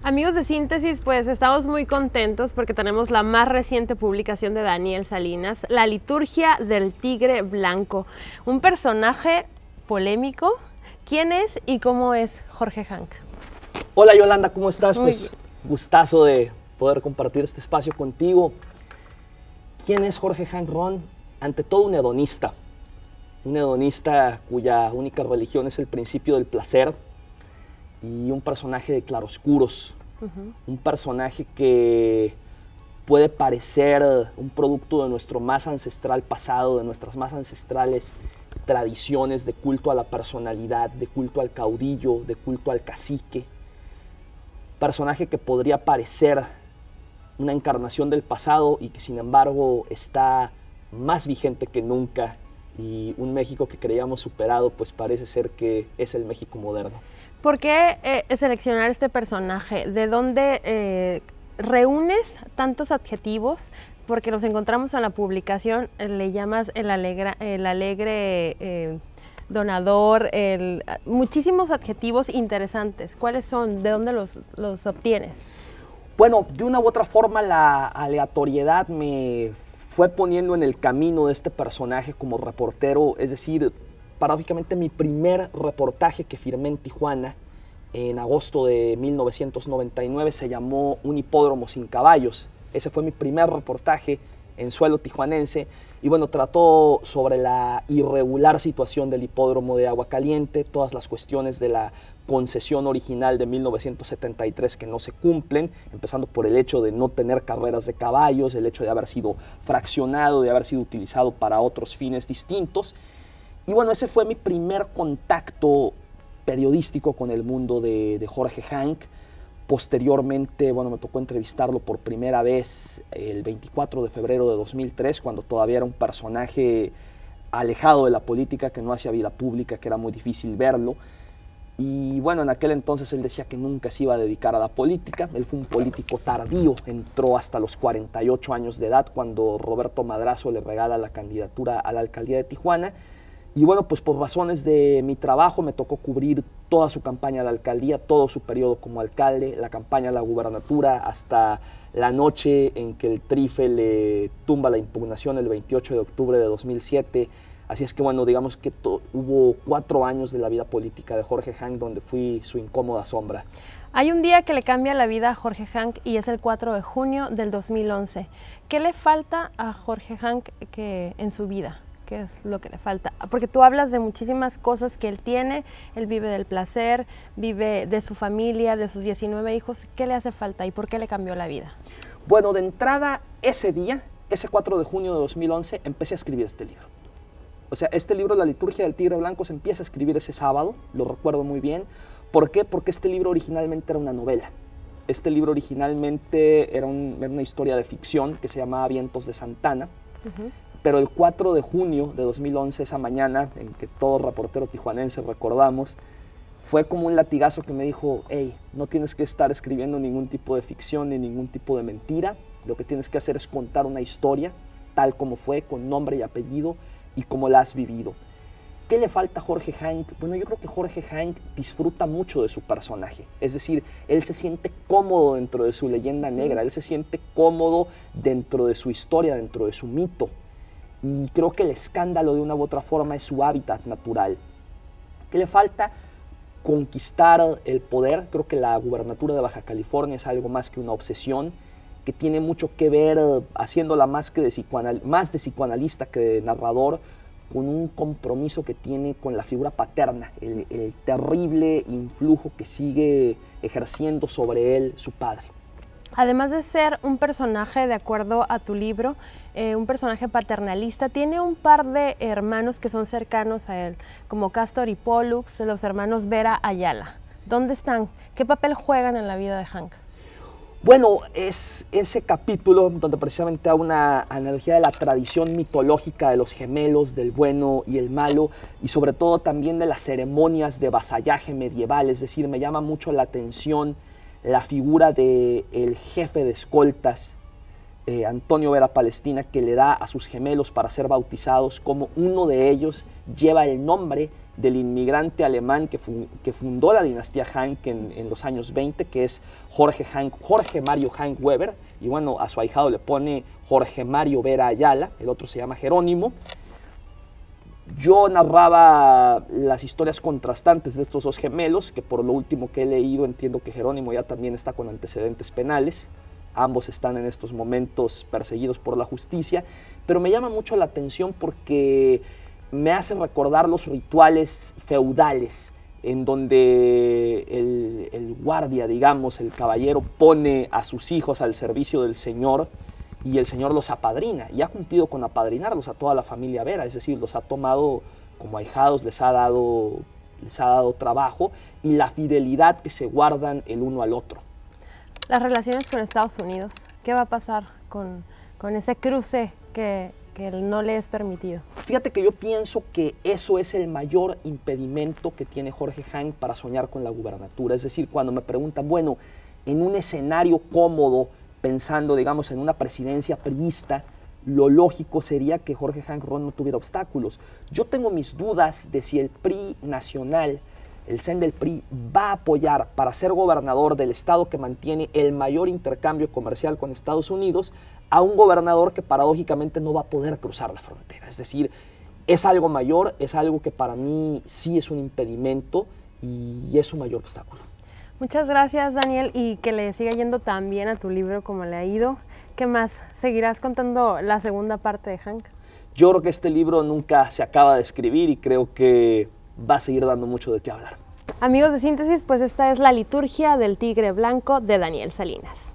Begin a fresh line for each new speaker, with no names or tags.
Amigos de Síntesis, pues estamos muy contentos porque tenemos la más reciente publicación de Daniel Salinas, La liturgia del tigre blanco, un personaje polémico. ¿Quién es y cómo es Jorge Hank?
Hola Yolanda, ¿cómo estás?
Muy
Pues gustazo de poder compartir este espacio contigo. ¿Quién es Jorge Hank Ron? Ante todo un hedonista cuya única religión es el principio del placer, y un personaje de claroscuros, un personaje que puede parecer un producto de nuestro más ancestral pasado, de nuestras más ancestrales tradiciones de culto a la personalidad, de culto al caudillo, de culto al cacique. Personaje que podría parecer una encarnación del pasado y que sin embargo está más vigente que nunca, y un México que creíamos superado pues parece ser que es el México moderno.
¿Por qué seleccionar este personaje? ¿De dónde reúnes tantos adjetivos? Porque los encontramos en la publicación, le llamas el alegre donador, muchísimos adjetivos interesantes. ¿Cuáles son? ¿De dónde los obtienes?
Bueno, de una u otra forma la aleatoriedad me fue poniendo en el camino de este personaje como reportero. Es decir, paradójicamente mi primer reportaje que firmé en Tijuana en agosto de 1999 se llamó Un hipódromo sin caballos. Ese fue mi primer reportaje en suelo tijuanense, y bueno, trató sobre la irregular situación del hipódromo de Aguacaliente, todas las cuestiones de la concesión original de 1973 que no se cumplen, empezando por el hecho de no tener carreras de caballos, el hecho de haber sido fraccionado, de haber sido utilizado para otros fines distintos. Y bueno, ese fue mi primer contacto periodístico con el mundo de Jorge Hank. Posteriormente, bueno, me tocó entrevistarlo por primera vez el 24 de febrero de 2003, cuando todavía era un personaje alejado de la política, que no hacía vida pública, que era muy difícil verlo. Y bueno, en aquel entonces él decía que nunca se iba a dedicar a la política. Él fue un político tardío, entró hasta los 48 años de edad cuando Roberto Madrazo le regala la candidatura a la alcaldía de Tijuana. Y bueno, pues por razones de mi trabajo me tocó cubrir toda su campaña a la alcaldía, todo su periodo como alcalde, la campaña a la gubernatura, hasta la noche en que el Trife le tumba la impugnación el 28 de octubre de 2007. Así es que bueno, digamos que hubo 4 años de la vida política de Jorge Hank donde fui su incómoda sombra.
Hay un día que le cambia la vida a Jorge Hank y es el 4 de junio del 2011. ¿Qué le falta a Jorge Hank en su vida? ¿Qué es lo que le falta? Porque tú hablas de muchísimas cosas que él tiene, él vive del placer, vive de su familia, de sus 19 hijos. ¿Qué le hace falta y por qué le cambió la vida?
Bueno, de entrada, ese día, ese 4 de junio de 2011, empecé a escribir este libro. O sea, este libro, La liturgia del tigre blanco, se empieza a escribir ese sábado, lo recuerdo muy bien. ¿Por qué? Porque este libro originalmente era una novela. Este libro originalmente era una historia de ficción que se llamaba Vientos de Santana. Pero el 4 de junio de 2011, esa mañana en que todo reportero tijuanense recordamos, fue como un latigazo que me dijo: hey, no tienes que estar escribiendo ningún tipo de ficción ni ningún tipo de mentira. Lo que tienes que hacer es contar una historia tal como fue, con nombre y apellido, y como la has vivido. ¿Qué le falta a Jorge Hank? Bueno, yo creo que Jorge Hank disfruta mucho de su personaje. Es decir, él se siente cómodo dentro de su leyenda negra, él se siente cómodo dentro de su historia, dentro de su mito. Y creo que el escándalo de una u otra forma es su hábitat natural. ¿Qué le falta? Conquistar el poder. Creo que la gubernatura de Baja California es algo más que una obsesión, que tiene mucho que ver, haciéndola más de psicoanalista que de narrador, con un compromiso que tiene con la figura paterna, el terrible influjo que sigue ejerciendo sobre él su padre.
Además de ser un personaje, de acuerdo a tu libro, un personaje paternalista, tiene un par de hermanos que son cercanos a él, como Castor y Pollux, los hermanos Vera Ayala. ¿Dónde están? ¿Qué papel juegan en la vida de Hank?
Bueno, es ese capítulo donde precisamente hago una analogía de la tradición mitológica de los gemelos, del bueno y el malo, y sobre todo también de las ceremonias de vasallaje medieval. Es decir, me llama mucho la atención la figura del jefe de escoltas, Antonio Vera Palestina, que le da a sus gemelos para ser bautizados, como uno de ellos lleva el nombre del inmigrante alemán que fundó la dinastía Hank en los años 20, que es Jorge Mario Hank Weber, y bueno, a su ahijado le pone Jorge Mario Vera Ayala, el otro se llama Jerónimo. Yo narraba las historias contrastantes de estos dos gemelos, que por lo último que he leído entiendo que Jerónimo ya también está con antecedentes penales. Ambos están en estos momentos perseguidos por la justicia, pero me llama mucho la atención porque me hace recordar los rituales feudales, en donde el guardia, digamos, el caballero, pone a sus hijos al servicio del señor y el señor los apadrina, y ha cumplido con apadrinarlos a toda la familia Vera, es decir, los ha tomado como ahijados, les ha dado trabajo y la fidelidad que se guardan el uno al otro.
Las relaciones con Estados Unidos, ¿qué va a pasar con ese cruce que no le es permitido?
Fíjate que yo pienso que eso es el mayor impedimento que tiene Jorge Hank para soñar con la gubernatura. Es decir, cuando me preguntan, bueno, en un escenario cómodo, pensando, digamos, en una presidencia priista, lo lógico sería que Jorge Hank Ron no tuviera obstáculos. Yo tengo mis dudas de si el PRI nacional, el CEN del PRI, va a apoyar para ser gobernador del estado que mantiene el mayor intercambio comercial con Estados Unidos a un gobernador que paradójicamente no va a poder cruzar la frontera. Es decir, es algo mayor, es algo que para mí sí es un impedimento y es un mayor obstáculo.
Muchas gracias, Daniel, y que le siga yendo tan bien a tu libro como le ha ido. ¿Qué más? ¿Seguirás contando la segunda parte de Hank?
Yo creo que este libro nunca se acaba de escribir y creo que va a seguir dando mucho de qué hablar.
Amigos de Síntesis, pues esta es La liturgia del tigre blanco de Daniel Salinas.